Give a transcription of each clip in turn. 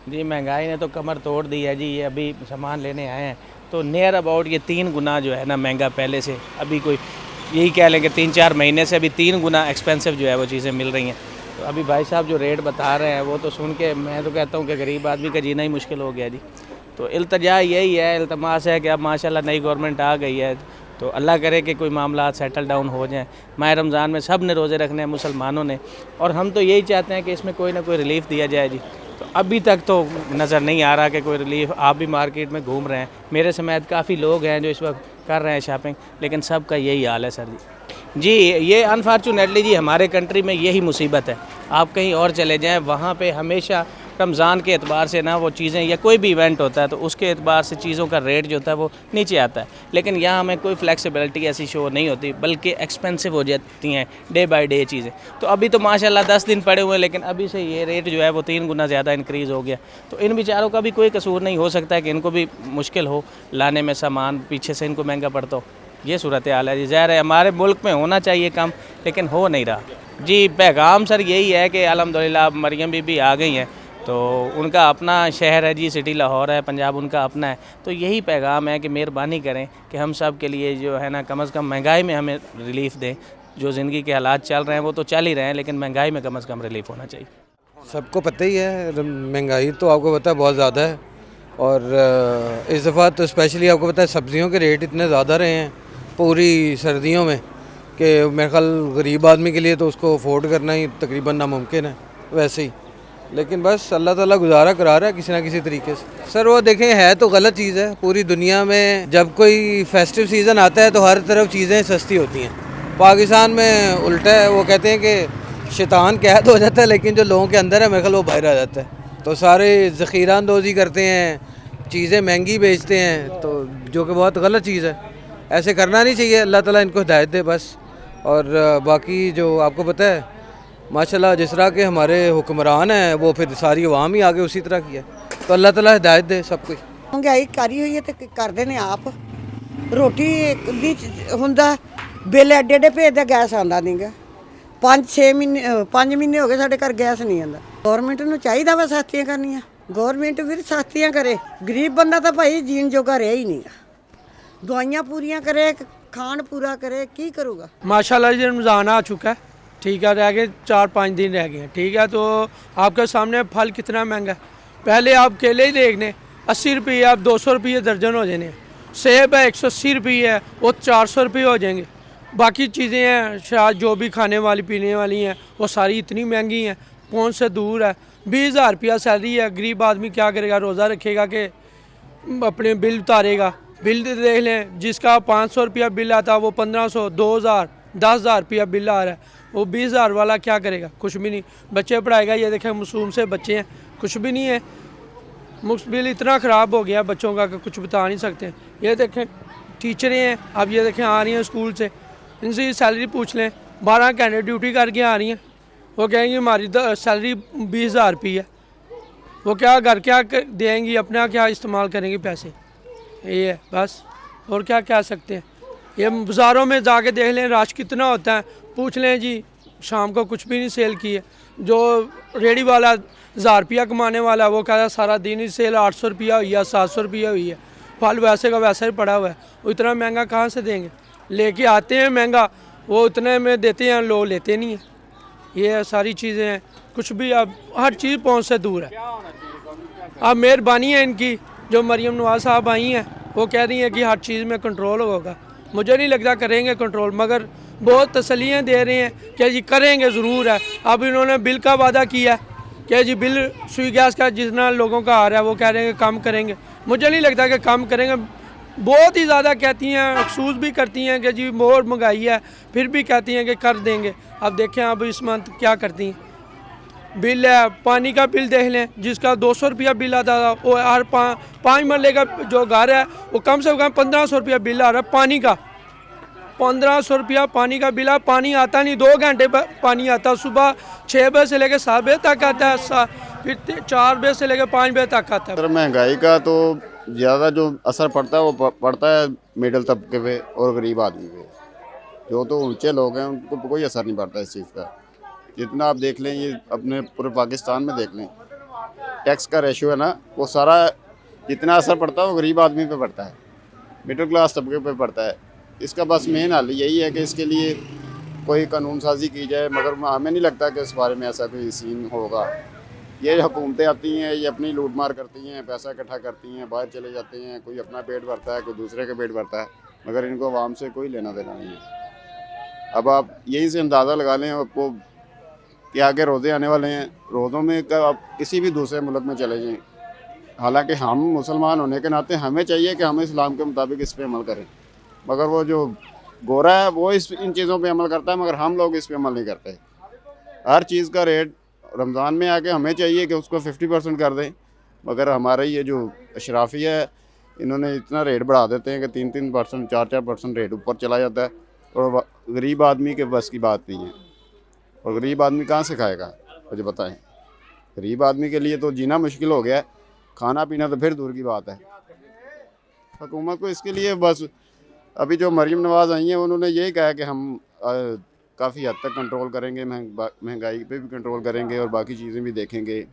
जी महंगाई ने तो कमर तोड़ दी है जी। ये अभी सामान लेने आए हैं तो नियर अबाउट ये 3 गुना जो है ना महंगा पहले से, अभी कोई यही कह लें कि 3-4 महीने से अभी 3 गुना एक्सपेंसिव जो है वो चीज़ें मिल रही हैं। तो अभी भाई साहब जो रेट बता रहे हैं वो तो सुन के मैं तो कहता हूँ कि गरीब आदमी का जीना ही मुश्किल हो गया जी। तो इल्तजा यही है, इल्तमास है कि अब माशाल्लाह नई गवर्नमेंट आ गई है तो अल्लाह करे कि कोई मामला सेटल डाउन हो जाए। माह रमज़ान में सब ने रोज़े रखने हैं मुसलमानों ने, और हम तो यही चाहते हैं कि इसमें कोई ना कोई रिलीफ़ दिया जाए जी। तो अभी तक तो नज़र नहीं आ रहा कि कोई रिलीफ। आप भी मार्केट में घूम रहे हैं, मेरे समेत काफ़ी लोग हैं जो इस वक्त कर रहे हैं शॉपिंग, लेकिन सबका यही हाल है सर जी। जी ये अनफॉर्चुनेटली जी हमारे कंट्री में यही मुसीबत है। आप कहीं और चले जाएं, वहाँ पे हमेशा रमज़ान के एतबार से ना वो चीज़ें या कोई भी इवेंट होता है तो उसके एतबार से चीज़ों का रेट जो होता है वो नीचे आता है, लेकिन यहाँ हमें कोई फ्लेक्सिबिलिटी ऐसी शो नहीं होती, बल्कि एक्सपेंसिव हो जाती हैं डे बाय डे चीज़ें। तो अभी तो माशाल्लाह 10 दिन पड़े हुए हैं, लेकिन अभी से ये रेट जो है वो 3 गुना ज़्यादा इंक्रीज़ हो गया। तो इन बेचारों का भी कोई कसूर नहीं हो सकता है कि इनको भी मुश्किल हो लाने में सामान, पीछे से इनको महंगा पड़ता हो। ये सूरत हाल है जी। ज़ाहिर है हमारे मुल्क में होना चाहिए कम, लेकिन हो नहीं रहा जी। पैगाम सर यही है कि अल्हम्दुलिल्लाह मरियम बीबी आ गई हैं, तो उनका अपना शहर है जी, सिटी लाहौर है, पंजाब उनका अपना है। तो यही पैगाम है कि मेहरबानी करें कि हम सब के लिए जो है ना कम से कम महंगाई में हमें रिलीफ़ दें। जो ज़िंदगी के हालात चल रहे हैं वो तो चल ही रहे हैं, लेकिन महंगाई में कम से कम रिलीफ़ होना चाहिए। सबको पता ही है महंगाई तो आपको पता है बहुत ज़्यादा है, और इस दफ़ा तो स्पेशली आपको पता है सब्ज़ियों के रेट इतने ज़्यादा रहे हैं पूरी सर्दियों में कि मेरे ख्याल गरीब आदमी के लिए तो उसको अफोर्ड करना ही तकरीबन नामुमकिन है वैसे ही। लेकिन बस अल्लाह ताला गुजारा करा रहा है किसी ना किसी तरीके से। सर वो देखें, है तो गलत चीज़ है। पूरी दुनिया में जब कोई फेस्टिव सीज़न आता है तो हर तरफ चीज़ें सस्ती होती हैं। पाकिस्तान में उल्टा है, वो कहते हैं कि शैतान कैद हो जाता है लेकिन जो लोगों के अंदर है मेरे ख्याल वो बाहर आ जाता है। तो सारे ज़ख़ीरा अंदोज़ी करते हैं, चीज़ें महंगी बेचते हैं, तो जो कि बहुत गलत चीज़ है। ऐसे करना नहीं चाहिए। अल्लाह ताला इनको हिदायत दे बस। और बाकी जो आपको पता है माशाल्लाह जिस तरह के हमारे हुक्मरान हैं वो फिर सारी अवाम ही आगे उसी तरह की है। तो अल्लाह ताला हिदायत दे सब कुछ। महंगाई करी हुई है ਤੇ ਕਰਦੇ ਨੇ ਆਪ ਰੋਟੀ ਦੀ ਹੁੰਦਾ ਬਿੱਲ ਐਡੇ ਐਡੇ ਭੇਜਦੇ, ਗੈਸ ਆਉਂਦਾ ਨਹੀਂਗਾ। 5-6 ਮਹੀਨੇ 5 ਮਹੀਨੇ ਹੋ ਗਏ ਸਾਡੇ ਘਰ ਗੈਸ ਨਹੀਂ ਆਉਂਦਾ। ਗਵਰਨਮੈਂਟ ਨੂੰ ਚਾਹੀਦਾ ਵਾ ਸਸਤੀਆਂ ਕਰਨੀਆਂ, ਗਵਰਨਮੈਂਟ ਵੀ ਸਸਤੀਆਂ ਕਰੇ। ਗਰੀਬ ਬੰਦਾ ਤਾਂ ਭਾਈ ਜੀਣ ਜੋਗਾ ਰਿਹਾ ਹੀ ਨਹੀਂਗਾ। ਦਵਾਈਆਂ ਪੂਰੀਆਂ ਕਰੇ, ਖਾਣ पूरा करे, की करूँगा। माशाल्लाह जी रमज़ान आ चुका है, ठीक है, रह गए 4-5 दिन रह गए हैं, ठीक है। तो आपके सामने फल कितना महंगा है। पहले आप केले ही देख लें, 80 रुपये, अब 200 रुपये दर्जन हो जाने। सेब है 180 रुपये है, वो 400 रुपये हो जाएंगे। बाकी चीज़ें हैं शायद जो भी खाने वाली पीने वाली हैं वो सारी इतनी महंगी हैं, पहुँच से दूर है। 20,000 रुपया सैलरी है, गरीब आदमी क्या करेगा, रोज़ा रखेगा कि अपने बिल उतारेगा। बिल देख लें, जिसका 500 रुपया बिल आता है वो 1500, 2000, 10,000 रुपया बिल आ रहा है। वो 20,000 वाला क्या करेगा, कुछ भी नहीं। बच्चे पढ़ाएगा, ये देखें मासूम से बच्चे हैं, कुछ भी नहीं है। बिल इतना ख़राब हो गया बच्चों का कि कुछ बता नहीं सकते। ये देखें टीचरें हैं, अब ये देखें आ रही हैं स्कूल से, इनसे सैलरी पूछ लें, 12 घंटे ड्यूटी करके आ रही हैं, वो कहेंगी हमारी सैलरी 20,000 रुपये है। वो क्या घर क्या देंगी, अपना क्या इस्तेमाल करेंगी पैसे, ये है बस। और क्या कह सकते हैं। ये बाज़ारों में जाके देख लें रश कितना होता है, पूछ लें जी, शाम को कुछ भी नहीं सेल की है। जो रेडी वाला 1000 रुपया कमाने वाला वो कहता है सारा दिन ही सेल 800 रुपया हुई है, 700 रुपया हुई है। फल वैसे का वैसा ही पड़ा हुआ है, वो इतना महंगा कहाँ से देंगे। लेके आते हैं महंगा, वो उतने में देते हैं, लोग लेते नहीं हैं। ये सारी चीज़ें हैं, कुछ भी अब हर चीज़ पहुँच से दूर है। अब मेहरबानी है इनकी, जो मरियम नवाज़ साहब आई हैं वो कह रही हैं कि हर चीज़ में कंट्रोल होगा। मुझे नहीं लगता करेंगे कंट्रोल, मगर बहुत तसल्लियाँ दे रहे हैं कि जी करेंगे ज़रूर है। अब इन्होंने बिल का वादा किया है कि जी बिल सुई गैस का जितना लोगों का आ रहा है वो कह रहे हैं कि कम करेंगे। मुझे नहीं लगता कि कम करेंगे, बहुत ही ज़्यादा कहती हैं, अफसूस भी करती हैं कि जी मोर महंगाई है, फिर भी कहती हैं कि कर देंगे। अब देखें अब इस मंथ क्या करती हैं। बिल है, पानी का बिल देख लें, जिसका 200 रुपया बिल आता था, वो हर 5 मरले का जो घर है वो कम से कम 1500 रुपया बिल आ रहा है पानी का। 1500 रुपया पानी का बिल है। पानी आता नहीं, 2 घंटे पानी आता, सुबह 6 बजे से लेकर 7 बजे तक आता है, फिर 4 बजे से लेकर 5 बजे तक आता है। महंगाई का तो ज़्यादा जो असर पड़ता है वो पड़ता है मिडिल तबके पे और गरीब आदमी पे। जो तो ऊंचे लोग हैं उनको कोई असर नहीं पड़ता इस चीज़ का। जितना आप देख लें, ये अपने पूरे पाकिस्तान में देख लें टैक्स का रेशियो है ना, वो सारा जितना असर पड़ता है वो गरीब आदमी पे पड़ता है, मिडिल क्लास तबके पे पड़ता है। इसका बस मेन हल यही है कि इसके लिए कोई कानून साजी की जाए, मगर हमें नहीं लगता कि इस बारे में ऐसा कोई सीन होगा। ये हुकूमतें आती हैं, ये अपनी लूट मार करती हैं, पैसा इकट्ठा करती हैं, बाहर चले जाते हैं, कोई अपना पेट भरता है, कोई दूसरे का पेट भरता है, मगर इनको आवाम से कोई लेना देना नहीं है। अब आप यही से अंदाज़ा लगा लें आपको कि आगे रोज़े आने वाले हैं, रोज़ों में आप किसी भी दूसरे मुल्क में चले जाएँ, हालांकि हम मुसलमान होने के नाते हमें चाहिए कि हम इस्लाम के मुताबिक इस पर अमल करें, मगर वो जो गोरा है वो इन चीज़ों पे अमल करता है, मगर हम लोग इस पे अमल नहीं करते। हर चीज़ का रेट रमज़ान में आके हमें चाहिए कि उसको 50% कर दें, मगर हमारा ये जो अशराफिया है इन्होंने इतना रेट बढ़ा देते हैं कि 3-3%, 4-4% रेट ऊपर चला जाता है, और गरीब आदमी के बस की बात नहीं है। और गरीब आदमी कहाँ से खाएगा मुझे बताएं। गरीब आदमी के लिए तो जीना मुश्किल हो गया है, खाना पीना तो फिर दूर की बात है। हुकूमत को इसके लिए बस अभी जो मरीम नवाज़ आई हैं उन्होंने यही कहा कि हम काफ़ी हद तक कंट्रोल करेंगे, महंगाई पे भी कंट्रोल करेंगे और बाकी चीज़ें भी देखेंगे।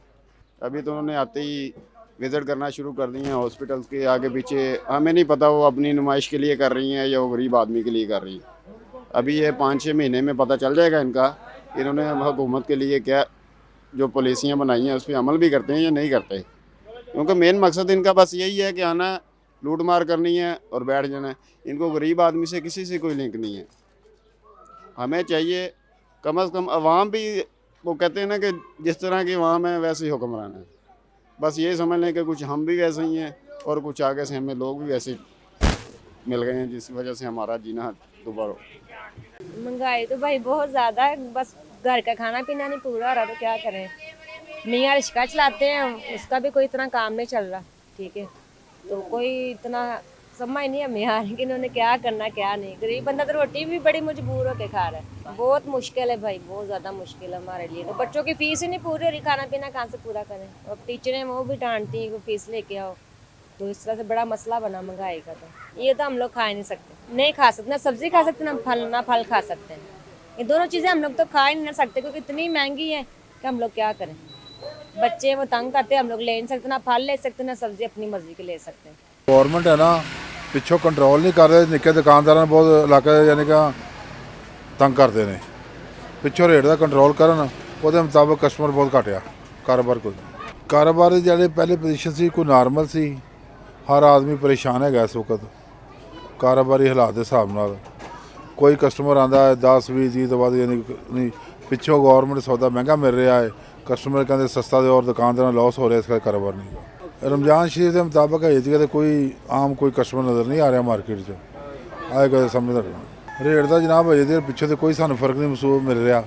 अभी तो उन्होंने आते ही विज़िट करना शुरू कर दी हैं हॉस्पिटल्स के आगे पीछे। हमें नहीं पता वो अपनी नुमाइश के लिए कर रही हैं या वो गरीब आदमी के लिए कर रही हैं। अभी ये 5-6 महीने में पता चल जाएगा इनका, इन्होंने हुकूमत के लिए क्या जो पॉलिसियाँ बनाई हैं उस पर अमल भी करते हैं या नहीं करते, क्योंकि मेन मकसद इनका बस यही है कि आना, लूट मार करनी है और बैठ जाना है। इनको गरीब आदमी से किसी से कोई लिंक नहीं है। हमें चाहिए कम से कम अवाम भी, वो कहते हैं ना कि जिस तरह की अवाम है वैसे ही हुक्मरान है, बस ये समझ लें कि कुछ हम भी वैसे ही हैं और कुछ आगे से हमें लोग भी वैसे मिल गए हैं, जिस वजह से हमारा जीना दोबारा हो। महंगाई तो भाई बहुत ज़्यादा है, बस घर का खाना पीना नहीं पूरा हो रहा तो क्या करें। मियाँ रिक्शा चलाते हैं, उसका भी कोई इतना काम नहीं चल रहा, ठीक है, तो कोई इतना समझ नहीं हमें आ रही कि इन्होंने क्या करना क्या नहीं। गरीब बंदा तो रोटी भी बड़ी मजबूर होकर खा रहा है। बहुत मुश्किल है भाई, बहुत ज़्यादा मुश्किल है हमारे लिए। तो बच्चों की फ़ीस ही नहीं पूरी हो रही, खाना पीना कहाँ से पूरा करें। और टीचरें वो भी डांटती हैं कि फ़ीस लेके आओ, तो इस तरह से बड़ा मसला बना महंगाई का। तो ये तो हम लोग खा ही नहीं सकते, नहीं खा सकते, ना सब्ज़ी खा सकते ना फल खा सकते हैं। ये दोनों चीज़ें हम लोग तो खा ही नहीं सकते, क्योंकि इतनी महंगी है कि हम लोग क्या करें। बच्चे वो तंग करते हैं, हम लोग ले नहीं सकते, ना फल ले सकते ना सब्ज़ी अपनी मर्ज़ी के ले सकते हैं। गौरमेंट है ना पिछों कंट्रोल नहीं कर रहे, निक्के दुकानदार बहुत इलाके यानी कि तंग करते हैं। पिछों रेट का कंट्रोल करन ਉਹਦੇ ਮੁਤਾਬਕ कस्टमर बहुत घट आ, कारोबार ਜਿਹੜੇ पहले पोजीशन सी कोई नॉर्मल सी, हर आदमी परेशान है इस वक्त कारोबारी हालात के हिसाब नाल। कोई कस्टमर आता है 10-20 तो बाद यानी नहीं, पिछों गौरमेंट सौदा महंगा मिल रहा है, कस्टमर कहते सस्ता दे और दुकानदार लॉस हो रहा है, इसका कारोबार नहीं है। रमजान शरीफ के मुताबिक है जी कोई आम कोई कस्टमर नज़र नहीं आ रहा मार्केट च, आए कदे समझ रेट का जनाब अजे दे पिछे तो कोई सानू फर्क नहीं महसूस मिल रहा।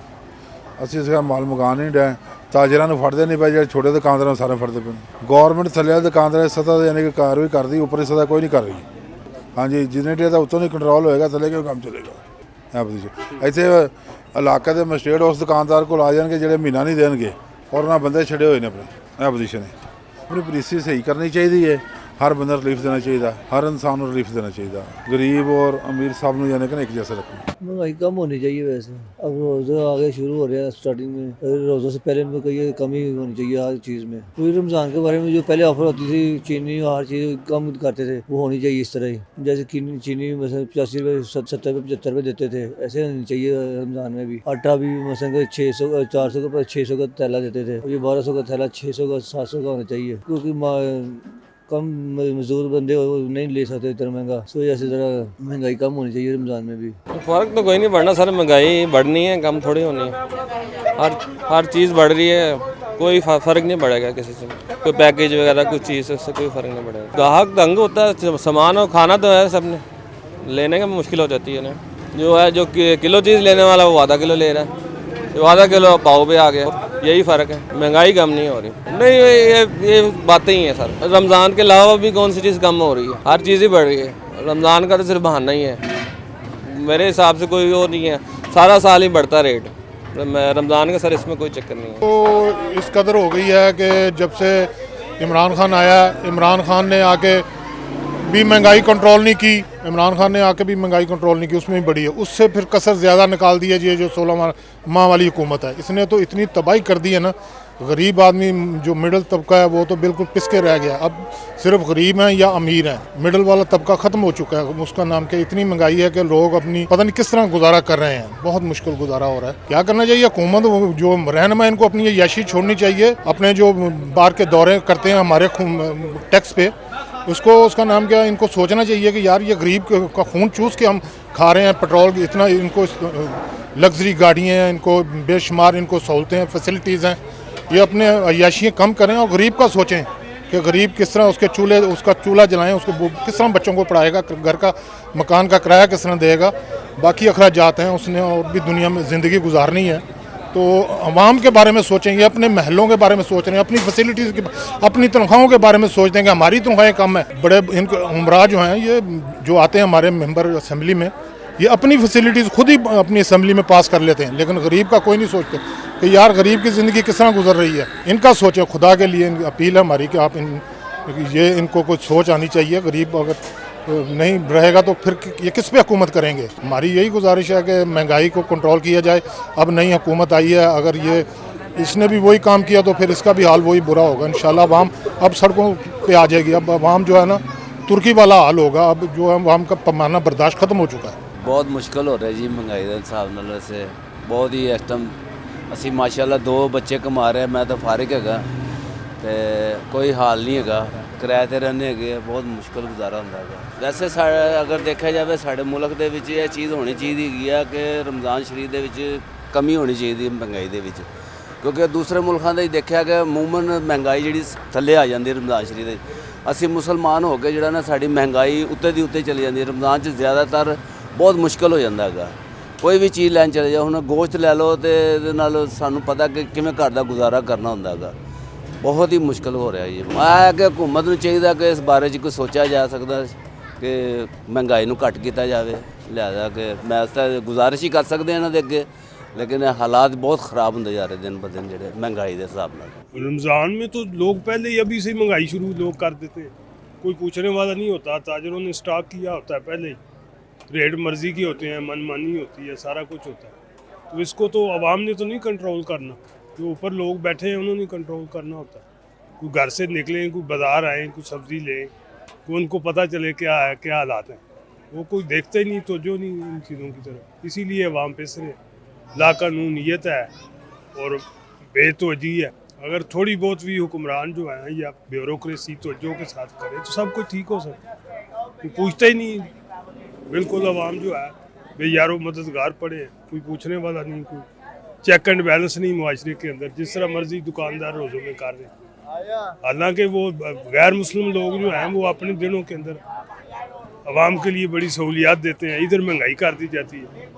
असीं इसका माल मुकान नहीं डे, ताजरां नूं फड़दे नहीं पे, जो छोटे दुकानदार सारे फड़ते पे। गौरमेंट थल्ले दुकानदार सतह यानी कि कार्रवाई कर दी, ऊपर सतह कोई नहीं कर रही। हाँ जी, जिन्ने डेर का उत्तों नहीं कंट्रोल होएगा थल्ले क्यों काम चलेगा। इत्थे इलाके के मजिस्ट्रेट उस दुकानदार को आ जाएंगे जो महीना नहीं देंगे और उन्होंने बंदे छड़े हुए ने अपने पोजीशन है। अपनी पॉलिसी सही करनी चाहिए है, हर बंदा रिलीफ देना चाहिए, हर इंसान को रिलीफ देना चाहिए, गरीब और अमीर सब में जाने का एक जैसे रखना। महंगाई कम होनी चाहिए वैसे, अब रोज़े आगे शुरू हो रहे हैं स्टार्टिंग में, रोज़ों से पहले में कोई कमी होनी चाहिए हर चीज़ में। पूरी रमज़ान के बारे में जो पहले ऑफर होती थी चीनी हर चीज़ कम करते थे, वो होनी चाहिए इस तरह ही। जैसे चीनी मतलब 85 रुपये 70 रुपये 75 रुपये देते थे, ऐसे होनी चाहिए रमज़ान में भी। आटा भी मतलब 600 400 का 600 का थैला देते थे, ये 1200 का थैला 600 का 700 का होना चाहिए, क्योंकि कम मजदूर बंदे नहीं ले सकते इतना महंगा, सो ऐसी तरह महंगाई कम होनी चाहिए रमज़ान में भी। फ़र्क तो कोई नहीं पड़ना सर, महंगाई बढ़नी है कम थोड़ी होनी है। हर चीज़ बढ़ रही है, कोई फ़र्क नहीं पड़ेगा किसी से, कोई पैकेज वगैरह कुछ चीज़ उससे कोई फ़र्क नहीं पड़ेगा। ग्राहक तंग होता है, सामान और खाना तो है, सब ने लेने का मुश्किल हो जाती है उन्हें। जो है जो किलो चीज़ लेने वाला वो आधा किलो ले रहा है, जो आधा किलो पाव पे आ गया, यही फ़र्क है। महंगाई कम नहीं हो रही, नहीं ये बातें ही हैं सर। रमज़ान के अलावा भी कौन सी चीज़ कम हो रही है, हर चीज़ ही बढ़ रही है। रमज़ान का तो सिर्फ बहाना ही है, मेरे हिसाब से कोई और नहीं है, सारा साल ही बढ़ता रेट। रमज़ान का सर इसमें कोई चक्कर नहीं है। तो इस कदर हो गई है कि जब से इमरान खान आया, इमरान खान ने आके भी महंगाई कंट्रोल नहीं की, इमरान खान ने आके भी महंगाई कंट्रोल नहीं की, उसमें भी बढ़ी है। उससे फिर कसर ज़्यादा निकाल दी है ये जो 16 माह वाली हुकूमत है, इसने तो इतनी तबाही कर दी है ना। गरीब आदमी जो मिडिल तबका है वो तो बिल्कुल पिसके रह गया। अब सिर्फ गरीब हैं या अमीर हैं, मिडिल वाला तबका ख़त्म हो चुका है। उसका नाम क्या, इतनी महंगाई है कि लोग अपनी पता नहीं किस तरह गुजारा कर रहे हैं, बहुत मुश्किल गुजारा हो रहा है। क्या करना चाहिए हुकूमत, जो रहनुमा इनको अपनी याशी छोड़नी चाहिए। अपने जो बाहर के दौरे करते हैं हमारे टैक्स पे, उसका नाम क्या, इनको सोचना चाहिए कि यार ये गरीब का खून चूस के हम खा रहे हैं। पेट्रोल इतना, इनको लग्जरी गाड़ियाँ हैं, इनको बेशुमार इनको सहूलतें हैं, फैसिलिटीज़ हैं। ये अपने अय्याशियाँ कम करें और गरीब का सोचें कि गरीब किस तरह उसका चूल्हा जलाएं, उसको किस तरह बच्चों को पढ़ाएगा, घर का मकान का किराया किस तरह देगा। बाकी अखराजात हैं उसने और भी दुनिया में ज़िंदगी गुजारनी है, तो अवाम के बारे में सोचें। ये अपने महलों के बारे में सोच रहे हैं, अपनी फैसिलिटीज़ के, अपनी तनख्वाहों के बारे में सोचते हैं कि हमारी तनख्वाहें कम है। बड़े इनके उमरा जो हैं, ये जो आते हैं हमारे मेंबर असेंबली में, ये अपनी फैसिलिटीज़ खुद ही अपनी असेंबली में पास कर लेते हैं, लेकिन गरीब का कोई नहीं सोचते कि यार गरीब की ज़िंदगी किस तरह गुजर रही है। इनका सोचें, खुदा के लिए अपील है हमारी कि आप इनको कुछ सोच आनी चाहिए। गरीब अगर नहीं रहेगा तो फिर ये किस पे हुकूमत करेंगे। हमारी यही गुजारिश है कि महंगाई को कंट्रोल किया जाए। अब नई हुकूमत आई है, अगर इसने भी वही काम किया तो फिर इसका भी हाल वही बुरा होगा। इंशाल्लाह अवाम अब सड़कों पे आ जाएगी। अब अवाम जो है ना, तुर्की वाला हाल होगा। अब जो है अवाम का पैमाना बर्दाश्त ख़त्म हो चुका है। बहुत मुश्किल हो रहा है जी महंगाई के हिसाब नाल। से बहुत ही इस टाइम असी माशाल्लाह 2 बच्चे कमा रहे हैं, मैं तो फारिग हैगा ते कोई हाल नहीं हैगा, किराए ते रहने है, बहुत मुश्किल गुजारा होंदा है। वैसे अगर देखा जाए साढ़े मुल्क दे विच ये चीज़ होनी चाहिए है कि रमज़ान शरीफ दे विच कमी होनी चाहिए महंगाई दे विच, क्योंकि दूसरे मुल्कों दे देखा कि अमूमन महंगाई जी थल्ले आ जाती रमज़ान शरीफ दे। असी मुसलमान हो के जिहड़ा ना साडी महंगाई उत्ते दी उत्ते चली जाती है। रमज़ान च ज़्यादातर बहुत मुश्किल हो जाता है। कोई भी चीज़ लैन चले जाओ, हुण गोश्त लै लो तो सानू पता कि किवें घर दा गुजारा करना होंदा है। बहुत ही मुश्किल हो रहा है जी। है कि हुकूमत नूं चाहिए कि इस बारे च कोई सोचा जा सकदा कि महंगाई नूं घट कीता जावे। लिहाजा कि मैं इसदा गुजारिश ही कर सकते हैं इन्हां दे अगे, लेकिन हालात बहुत ख़राब होंदे जा रहे दिन ब दिन जिहड़े महंगाई के हिसाब नाल। रमज़ान में तो लोग पहले ही अभी से महंगाई शुरू लोग कर देते हैं, कोई पूछने वाला नहीं होता। ताजरों ने स्टॉक किया होता है पहले ही, रेट मर्जी के होते हैं, मनमानी होती है, सारा कुछ होता है। तो इसको तो आवाम ने तो नहीं कंट्रोल करना, जो ऊपर लोग बैठे हैं उन्होंने कंट्रोल करना होता है। कोई घर से निकलें, कोई बाज़ार आएँ, कोई सब्ज़ी लें, कोई उनको पता चले क्या है, क्या हालात हैं, वो कोई देखते ही नहीं, तो जो नहीं इन चीज़ों की तरफ। इसीलिए आवाम पिस रहे। लाकानूनियत है और बेतवजी है। अगर थोड़ी बहुत भी हुक्मरान जो हैं या ब्यूरोक्रेसी तवज्जो के साथ करे तो सब कुछ ठीक हो सकता है। कोई पूछता ही नहीं, बिल्कुल आवाम जो है बेयारो मददगार पड़े हैं, कोई पूछने वाला नहीं, कोई चेक एंड बैलेंस नहीं मुआशरे के अंदर, जिस तरह मर्जी दुकानदार रोज़ों में कर रहे हैं। हालांकि वो गैर मुस्लिम लोग जो हैं वो अपने दिनों के अंदर आवाम के लिए बड़ी सहूलियात देते हैं, इधर महंगाई कर दी जाती है।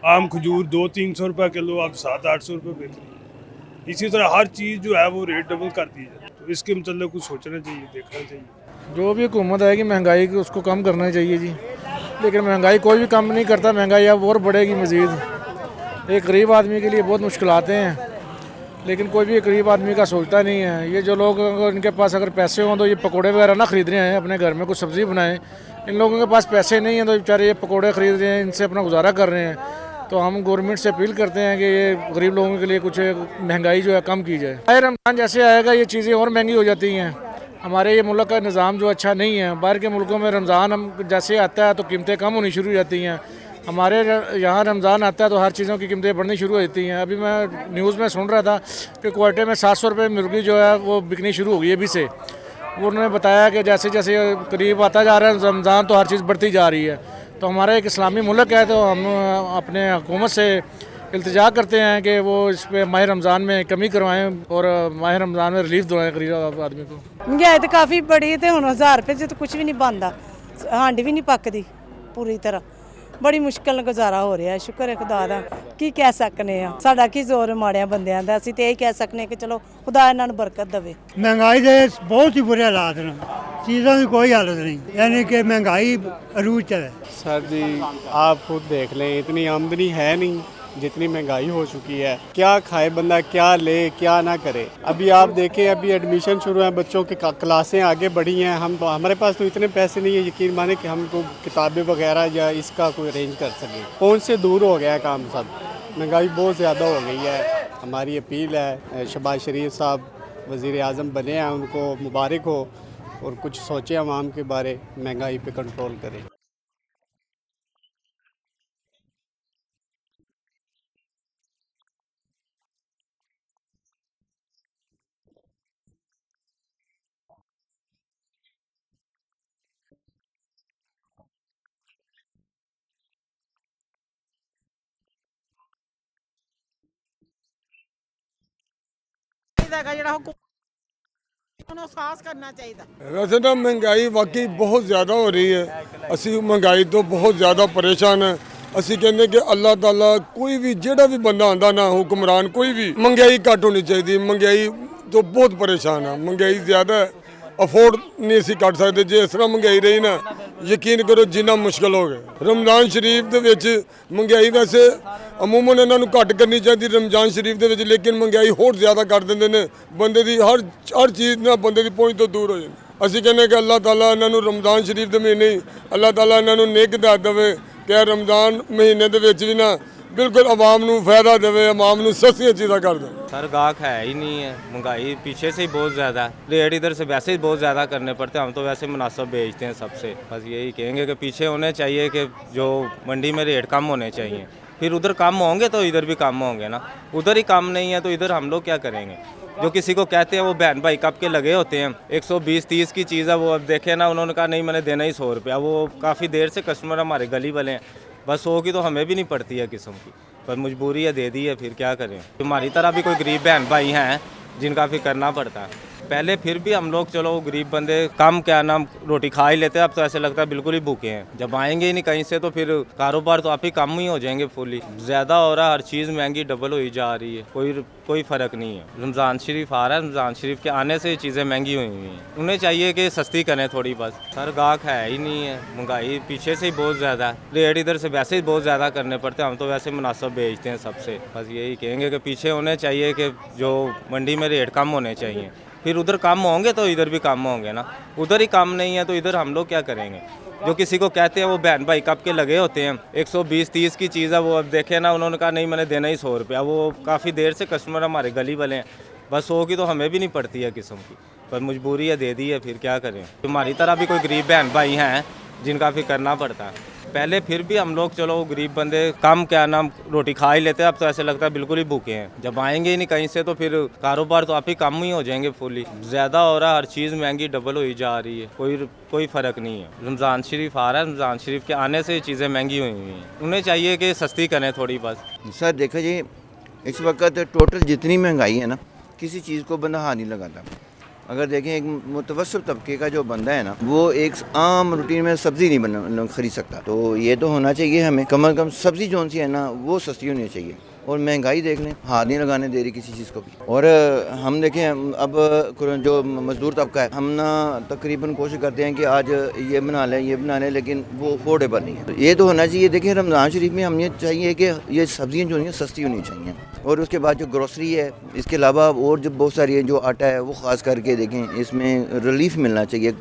आम खजूर 200-300 रुपये किलो, अब 700-800 रुपये बेच रही है। इसी तरह हर चीज़ जो है वो रेट डबल कर दी जाती है। तो इसके मतलब कुछ सोचना चाहिए, देखना चाहिए। जो भी हुकूमत आएगी महंगाई की उसको कम करना चाहिए जी, लेकिन महंगाई कोई भी कम नहीं करता। महंगाई अब और बढ़ेगी मज़ीद। एक गरीब आदमी के लिए बहुत मुश्किलातें हैं, लेकिन कोई भी गरीब आदमी का सोचता नहीं है। ये जो लोग इनके पास अगर पैसे हों तो ये पकोड़े वगैरह ना ख़रीद रहे हैं, अपने घर में कुछ सब्ज़ी बनाएं। इन लोगों के पास पैसे नहीं हैं तो बेचारे ये पकोड़े ख़रीद रहे हैं, इनसे अपना गुजारा कर रहे हैं। तो हम गवर्नमेंट से अपील करते हैं कि ये गरीब लोगों के लिए कुछ महंगाई जो है कम की जाए। रमज़ान जैसे आएगा ये चीज़ें और महंगी हो जाती हैं। हमारे ये मुल्क का निज़ाम जो अच्छा नहीं है। बाहर के मुल्कों में रमज़ान हम जैसे आता है तो कीमतें कम होनी शुरू हो जाती हैं। हमारे यहाँ रमज़ान आता है तो हर चीज़ों की कीमतें बढ़नी शुरू हो जाती हैं। अभी मैं न्यूज़ में सुन रहा था कि क्वार्टर में 700 रुपये मुर्गी जो है वो बिकनी शुरू हो गई अभी से। वो उन्होंने बताया कि जैसे जैसे करीब आता जा रहा है रमज़ान तो हर चीज़ बढ़ती जा रही है। तो हमारा एक इस्लामी मुल्क है तो हम अपने हुकूमत से इल्तिजा करते हैं कि वो इस पर माह रमज़ान में कमी करवाएं और माह रमज़ान में रिलीफ दिलाएं गरीब आदमी को। महंगाई तो काफ़ी बड़ी तो हुण 1000 रुपये च तो कुछ भी नहीं बनता, हांडी भी नहीं पकदी पूरी तरह। बड़ी मुश्किल गुजारा हो रहा है। शुक्र है खुदा दा, की कह सकने आ, साडा की जोर माड़िया बंदियां दा। असीं ते यही कह सकने कि चलो खुदा इन्हां नूं बरकत देवे। महंगाई के बहुत ही बुरे हालात हैं, चीज़ों की कोई हालत नहीं, यानी कि महंगाई अरूज है। सर जी आप खुद देख लें, इतनी आमदनी है नहीं जितनी महंगाई हो चुकी है, क्या खाए बंदा, क्या ले क्या ना करे। अभी आप देखें, अभी एडमिशन शुरू है, बच्चों की क्लासें आगे बढ़ी हैं, हमारे पास तो इतने पैसे नहीं है यकीन माने कि हमको किताबें वगैरह या इसका कोई अरेंज कर सकें। पहुंच से दूर हो गया है काम सब, महंगाई बहुत ज़्यादा हो गई है। हमारी अपील है शहबाज शरीफ साहब वज़ीर आज़म बने हैं, उनको मुबारक हो और कुछ सोचें आवाम के बारे, महंगाई पे कंट्रोल करें। वैसे ना महंगाई वाकई बहुत ज़्यादा हो रही है, ਅਸੀਂ महंगाई तो बहुत ज़्यादा परेशान है। ਅਸੀਂ ਕਹਿੰਦੇ कि अल्लाह ताला कोई भी ਜਿਹੜਾ भी बंदा आंदा ना हुक्मरान कोई भी महंगाई घट होनी चाहिए। महंगाई तो बहुत परेशान है, महंगाई ज़्यादा है, अफोर्ड नहीं ਅਸੀਂ कर सकते। जे इस तरह महंगाई रही ना यकीन करो जिन्ना मुश्किल हो गया। रमज़ान शरीफ ਦੇ ਵਿੱਚ महंगाई वैसे अमूमन ਇਹਨਾਂ ਨੂੰ ਘੱਟ ਕਰਨੀ ਚਾਹੀਦੀ रमज़ान शरीफ ਦੇ ਵਿੱਚ, लेकिन महंगाई ਹੋਰ ਜ਼ਿਆਦਾ ਕਰ ਦਿੰਦੇ ਨੇ। ਬੰਦੇ ਦੀ हर चीज़ ना ਬੰਦੇ ਦੀ ਪਹੁੰਚ ਤੋਂ ਦੂਰ ਹੋ ਜਾਂਦੀ। ਅਸੀਂ ਕਹਿੰਦੇ ਕਿ ਅੱਲਾਹ ਤਾਲਾ ਇਹਨਾਂ ਨੂੰ रमज़ान शरीफ ਦੇ ਮਹੀਨੇ ਹੀ ਅੱਲਾਹ ਤਾਲਾ ਇਹਨਾਂ ਨੂੰ ਨੇਕ ਹਿਦਾਇਤ ਦੇਵੇ ਕਿ रमज़ान महीने ਦੇ ਵਿੱਚ ਵੀ ना बिल्कुल आवाम ਨੂੰ फायदा देवे, आवाम ਨੂੰ सस्तियां चीज़ां कर दे। सर गाहक है ही नहीं है, महंगाई पीछे से ही बहुत ज़्यादा है, रेट इधर से वैसे ही बहुत ज़्यादा करने पड़ते हैं। हम तो वैसे मुनासिब बेचते हैं सबसे, बस यही कहेंगे कि पीछे होने चाहिए कि जो मंडी में रेट कम होने चाहिए, फिर उधर कम होंगे तो इधर भी कम होंगे ना। उधर ही कम नहीं है तो इधर हम लोग क्या करेंगे। जो किसी को कहते हैं वो बहन भाई कब के लगे होते हैं, 120-30 की चीज़ है वो, अब देखे ना उन्होंने कहा नहीं मैंने देना ही 100 रुपया। वो काफ़ी देर से कस्टमर हमारे गली वाले हैं, बस 100 की तो हमें भी नहीं पड़ती है किस्म की, पर मजबूरी है दे दी है, फिर क्या करें। हमारी तरह भी कोई गरीब बहन भाई हैं जिनका फिर करना पड़ता है। पहले फिर भी हम लोग चलो गरीब बंदे कम क्या नाम रोटी खा ही लेते हैं, अब तो ऐसे लगता है बिल्कुल ही भूखे हैं। जब आएंगे ही नहीं कहीं से तो फिर कारोबार तो आप ही कम ही हो जाएंगे फुली। ज़्यादा हो रहा है, हर चीज़ महंगी डबल हो ही जा रही है, कोई फ़र्क नहीं है। रमज़ान शरीफ आ रहा है, रमज़ान शरीफ के आने से चीज़ें महंगी हुई हुई हैं, उन्हें चाहिए कि सस्ती करें थोड़ी बस। सर गाहक है ही नहीं है, महंगाई पीछे से ही बहुत ज़्यादा है, रेट इधर से वैसे ही बहुत ज़्यादा करने पड़ते हैं। हम तो वैसे मुनासिब बेचते हैं सबसे, बस यही कहेंगे कि पीछे होने चाहिए कि जो मंडी में रेट कम होने चाहिए, फिर उधर कम होंगे तो इधर भी कम होंगे ना। उधर ही कम नहीं है तो इधर हम लोग क्या करेंगे। जो किसी को कहते हैं वो बहन भाई कब के लगे होते हैं, 120-30 की चीज़ है वो, अब देखे ना उन्होंने कहा नहीं मैंने देना ही 100 रुपया। वो काफ़ी देर से कस्टमर हमारे गली वाले हैं, बस 100 की तो हमें भी नहीं पड़ती है किस्म की, पर मजबूरी है दे दी है, फिर क्या करें। हमारी तरह भी कोई गरीब बहन भाई हैं जिनका फिर करना पड़ता है। पहले फिर भी हम लोग चलो गरीब बंदे कम क्या नाम रोटी खा ही लेते हैं, अब तो ऐसे लगता है बिल्कुल ही भूखे हैं। जब आएंगे ही नहीं कहीं से तो फिर कारोबार तो आप ही कम ही हो जाएंगे फुली। ज़्यादा हो रहा है, हर चीज़ महंगी डबल हो ही जा रही है, कोई फ़र्क नहीं है। रमज़ान शरीफ आ रहा है, रमज़ान शरीफ के आने से चीज़ें महंगी हुई हुई हैं, उन्हें चाहिए कि सस्ती करें थोड़ी बस। सर देखो जी, इस वक्त टोटल जितनी महंगाई है ना, किसी चीज़ को बंदा हाथ नहीं लगाता। अगर देखें एक मुतवस्सित तबके का जो बंदा है ना, वो एक आम रूटीन में सब्ज़ी नहीं खरीद सकता। तो ये तो होना चाहिए हमें कम से कम सब्ज़ी जौन सी है ना वो सस्ती होनी चाहिए। और महंगाई देख लें, हाथ नहीं लगाने दे रही किसी चीज़ को भी। और हम देखें अब जो मज़दूर तबका है, हम ना तकरीबन कोशिश करते हैं कि आज ये बना लें, लेकिन वो अफोर्डेबल नहीं है। तो ये तो होना चाहिए। देखिए रमज़ान शरीफ में हमें चाहिए कि ये सब्ज़ियाँ जो हैं सस्ती होनी चाहिए। और उसके बाद जो ग्रोसरी है, इसके अलावा और जो बहुत सारी है, जो आटा है वो ख़ास करके देखें इसमें रिलीफ मिलना चाहिए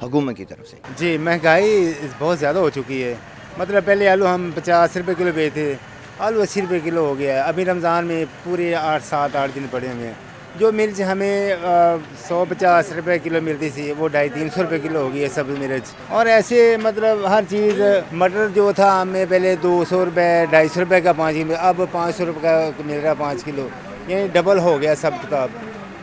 हुकूमत की तरफ से। जी महंगाई बहुत ज़्यादा हो चुकी है। मतलब पहले आलू हम 50 रुपये किलो बेचते थे, आलू 80 रुपये किलो हो गया है। अभी रमज़ान में पूरे 8 दिन पड़े हुए हैं। जो मिर्च हमें 150 रुपये किलो मिलती थी वो 250-300 रुपये किलो हो गई है सब मिर्च। और ऐसे मतलब हर चीज़, मटर जो था हमें पहले 200 रुपये 250 रुपये का 5 किलो, अब 500 रुपये का मिल रहा है 5 किलो, यानी डबल हो गया सब किताब।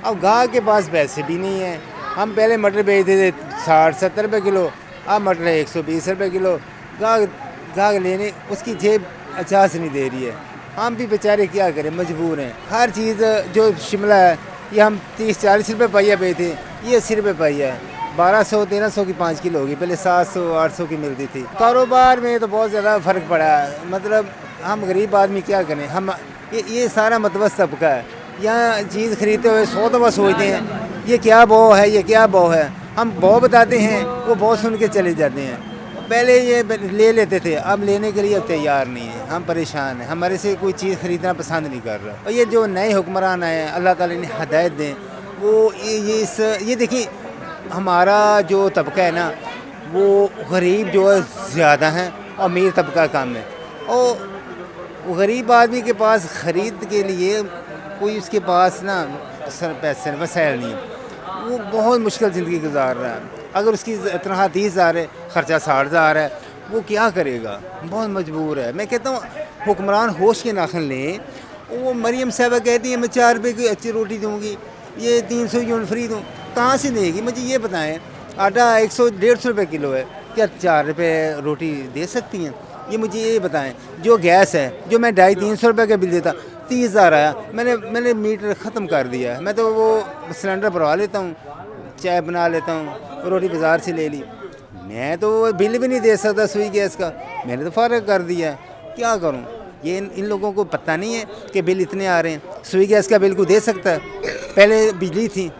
अब गाहक के पास पैसे भी नहीं है। हम पहले मटर बेचते थे 60-70 रुपये किलो, अब मटर है 120 रुपये किलो। गाहक लेने उसकी जेब अच्छा से नहीं दे रही है। हम भी बेचारे क्या करें, मजबूर हैं। हर चीज़ जो शिमला है ये हम 30-40 रुपये पाइया बेचते, ये 80 रुपये पाइया है। 1200-1300 की 5 किलो होगी, पहले 700-800 की मिलती थी। कारोबार में तो बहुत ज़्यादा फ़र्क पड़ा है। मतलब हम गरीब आदमी क्या करें। हम ये सारा मतवस्त तबका है, यहाँ चीज़ खरीदते हुए 100 दफ़ा सोचते हैं ये क्या भाव है, ये क्या भाव है। हम भाव बताते हैं, वो भाव सुन के चले जाते हैं। पहले ये ले लेते थे, अब लेने के लिए अब तैयार नहीं है। हम परेशान हैं, हमारे से कोई चीज़ ख़रीदना पसंद नहीं कर रहा। और ये जो नए हुक्मरान आए हैं, अल्लाह ताला इन्हें हिदायत दें। वो ये देखिए, हमारा जो तबका है ना, वो गरीब जो है ज़्यादा हैं, अमीर तबका कम है। और गरीब आदमी के पास ख़रीद के लिए कोई उसके पास ना पैसे वसाइल नहीं है, वो बहुत मुश्किल ज़िंदगी गुजार रहा है। अगर उसकी तनख्वाह 30,000 है, ख़र्चा 60,000 है, वो क्या करेगा? बहुत मजबूर है। मैं कहता हूँ हुक्मरान होश के नाखन लें। वो मरियम साहबा कहती है मैं 4 रुपये की अच्छी रोटी दूँगी, ये 300 यूनिट फ्री दूँ, कहाँ से देगी? मुझे ये बताएं, आटा 100-150 रुपये किलो है, क्या 4 रुपये रोटी दे सकती हैं? ये मुझे ये बताएं। जो गैस है, जो मैं 250-300 रुपये का बिल देता, 30,000 आया, मैंने मीटर ख़त्म कर दिया है। मैं तो वो सिलेंडर भरवा लेता हूँ, चाय बना लेता हूँ, रोटी बाज़ार से ले ली। मैं तो बिल भी नहीं दे सकता सुई गैस का, मैंने तो फ़र्क कर दिया। क्या करूँ? ये इन लोगों को पता नहीं है कि बिल इतने आ रहे हैं। सुई गैस का बिल को दे सकता है। पहले बिजली थी,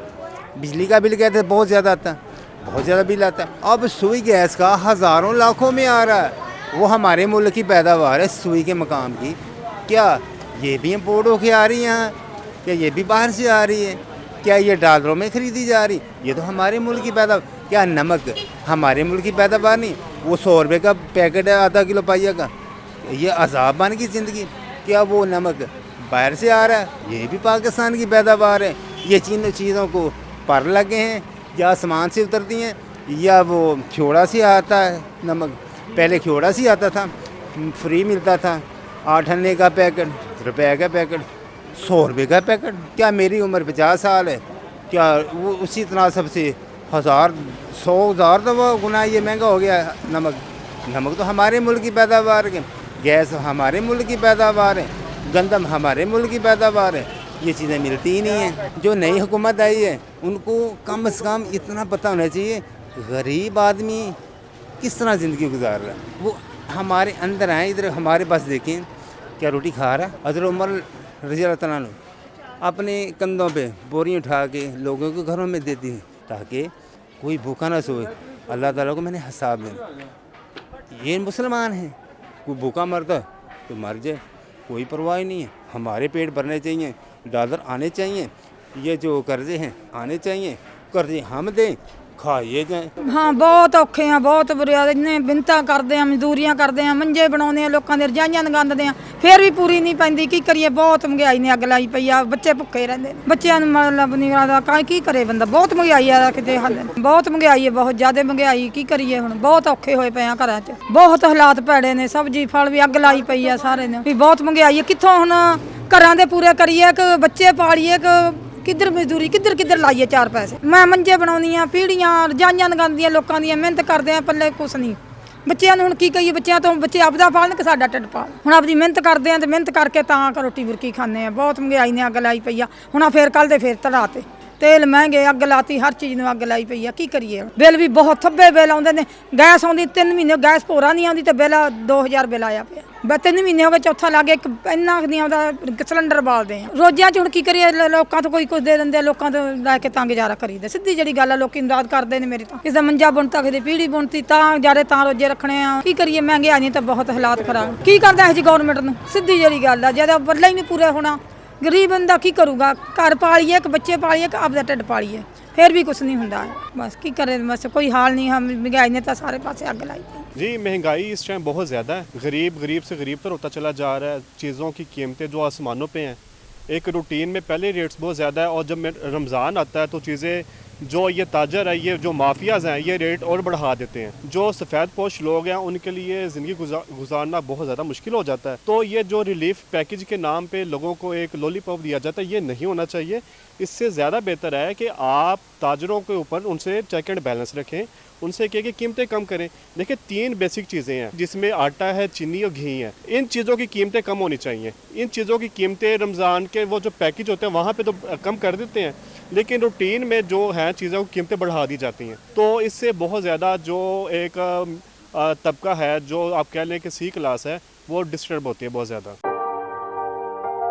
बिजली का बिल कहते बहुत ज़्यादा आता, बहुत ज़्यादा बिल आता। अब सुई गैस का हज़ारों लाखों में आ रहा है। वो हमारे मुल्क की पैदावार है सुई के मकाम की। क्या ये भी इम्पोर्ट होके आ रही है यहाँ? क्या ये भी बाहर से आ रही है? क्या ये डॉलरों में ख़रीदी जा रही? ये तो हमारे मुल्क की पैदावार। क्या नमक हमारे मुल्क की पैदावार नहीं? वो 100 रुपये का पैकेट है, आधा किलो पाइया का। ये अजाब बन गई ज़िंदगी। क्या वो नमक बाहर से आ रहा है? ये भी पाकिस्तान की पैदावार है। ये चीज़ों को पर लगे हैं, या आसमान से उतरती हैं, या वो खेड़ा से आता है नमक। पहले खेड़ा से आता था, फ्री मिलता था, 8 आने का पैकेट, रुपये का पैकेट, 100 रुपये का पैकेट। क्या मेरी उम्र 50 साल है? क्या वो उसी तरह सबसे 1,000-100,000 तो वो गुना ये महंगा हो गया है नमक। नमक तो हमारे मुल्क की पैदावार है, गैस हमारे मुल्क की पैदावार है, गंदम हमारे मुल्क की पैदावार है। ये चीज़ें मिलती ही नहीं हैं। जो नई हुकूमत आई है उनको कम से कम इतना पता होना चाहिए गरीब आदमी किस तरह ज़िंदगी गुजार रहा है। वो हमारे अंदर आए, इधर हमारे पास देखें, क्या रोटी खा रहा है? हज़रत उमर रज़ी अल्लाह तआला अन्हु अपने कंधों पे बोरी उठा के लोगों के घरों में देती हैं ताकि कोई भूखा ना सोए। अल्लाह ताला को मैंने हिसाब देना। ये मुसलमान हैं, कोई भूखा मरता तो मर जाए, कोई परवाह नहीं है। हमारे पेट भरने चाहिए, डॉलर आने चाहिए, ये जो कर्जे हैं आने चाहिए, कर्जे हम दें, खाइए जाए। हाँ बहुत औखे हैं, बहुत बुरे आ। इन्ने बिनता करते हैं, मजदूरियां करते हैं, मंजे बनाने लोगों के रजाइयां लंघाते हैं, फिर भी पूरी नहीं पैंदी। की करिए? बहुत महंगाई ने अग लाई पई आ, बच्चे भुखे रहंदे, बच्चों मतलब नहीं आता, की करे बंदा? बहुत महंगाई आ, किते हल बहुत महंगाई है, बहुत ज़्यादा महंगाई। की करिए हुण? बहुत औखे होए पे घर च, बहुत हालात भैड़े ने। सब्जी फल भी अग लाई पई आ सारे ने, भी बहुत महंगाई है। कित्थों हुण घरां दे पूरे करिए कि बच्चे पालिए कि किधर मजदूरी किधर लाइए 4 पैसे? मैं मंजे बनाउंदी आ, पीढ़ियां रजाइयां लंघांदियां लोकां दियां, मेहनत करदे आ, पल्ले कुछ नहीं। बच्चों ਨੂੰ ਹੁਣ ਕੀ ਕਹੀਏ? ਬੱਚਿਆਂ ਤੋਂ ਬੱਚੇ ਆਪਦਾ ਪਾਲਣ ਕਿ ਸਾਡਾ ਢਿੱਡ ਪਾਲ। ਹੁਣ ਆਪਦੀ ਮਿਹਨਤ ਕਰਦੇ ਆ ਤੇ ਮਿਹਨਤ ਕਰਕੇ ਤਾਂ ਰੋਟੀ ਬੁਰਕੀ ਖਾਂਦੇ ਆ। ਬਹੁਤ ਮਹਿੰਗਾਈ ਨੇ ਅੱਗ ਲਾਈ ਪਈ ਆ। ਹੁਣ ਫੇਰ ਕੱਲ ਦੇ ਫੇਰ ਧੜਾ ਤੇ तेल महंगे, अग लाती, हर चीज़ में अग लाई पई है। की करिए? बिल भी बहुत थब्बे बिल आउंदे ने। गैस आउंदी 3 महीने, गैस भोरा नहीं आउंदी ते बिल 2000 बिल आया पिया। 3 महीने हो गए, चौथा लग गया, इन्ना नहीं आउंदा। सिलेंडर बालदे हैं रोजियां च। हुण की करिए? लोकां तो कोई कुछ दे दिंदे, लोकां तो लैके तां गुजारा करीदे। सीधी जिहड़ी गल है, लोकी इमदाद करदे ने मेरी। तां किसी दा मंजा बुणता, किसी दी पीढ़ी बुणती, तां गुजारे तां रोजे रखने आ। की करिए? महंगाई नहीं तो बहुत हालात खराब। की करदा है जी गौरमेंट नूं? सीधी जिहड़ी गल है, जद पल्ले ही नहीं पूरे होना, गरीब बंदा की करूगा? घर पालिए कि बच्चे पालिए कि आपदा ढिड पालिए, फिर भी कुछ नहीं होंदा है। बस की करे? बस कोई हाल नहीं। हम महंगाई ने तो सारे पासे अग लाई। जी महंगाई इस टाइम बहुत ज़्यादा है। गरीब से गरीब तर होता चला जा रहा है। चीज़ों की कीमतें जो आसमानों पे हैं। एक रूटीन में पहले रेट्स बहुत ज़्यादा है, और जब रमज़ान आता है तो चीज़ें जो ये ताजर है, ये जो माफियाज़ हैं, ये रेट और बढ़ा देते हैं। जो सफ़ेद पोश लोग हैं उनके लिए ज़िंदगी गुजारना बहुत ज़्यादा मुश्किल हो जाता है। तो ये जो रिलीफ पैकेज के नाम पे लोगों को एक लॉलीपॉप दिया जाता है, ये नहीं होना चाहिए। इससे ज़्यादा बेहतर है कि आप ताजरों के ऊपर उनसे चेक एंड बैलेंस रखें, उनसे कहें कि कीमतें कम करें। देखिए 3 बेसिक चीज़ें हैं जिसमें आटा है, चीनी और घी है। इन चीज़ों की कीमतें कम होनी चाहिए। इन चीज़ों की कीमतें रमज़ान के वो जो पैकेज होते हैं वहाँ पे तो कम कर देते हैं, लेकिन रूटीन में जो है चीज़ों की कीमतें बढ़ा दी जाती हैं। तो इससे बहुत ज़्यादा जो एक तबका है, जो आप कह लें कि सी क्लास है, वो डिस्टर्ब होती है बहुत ज़्यादा।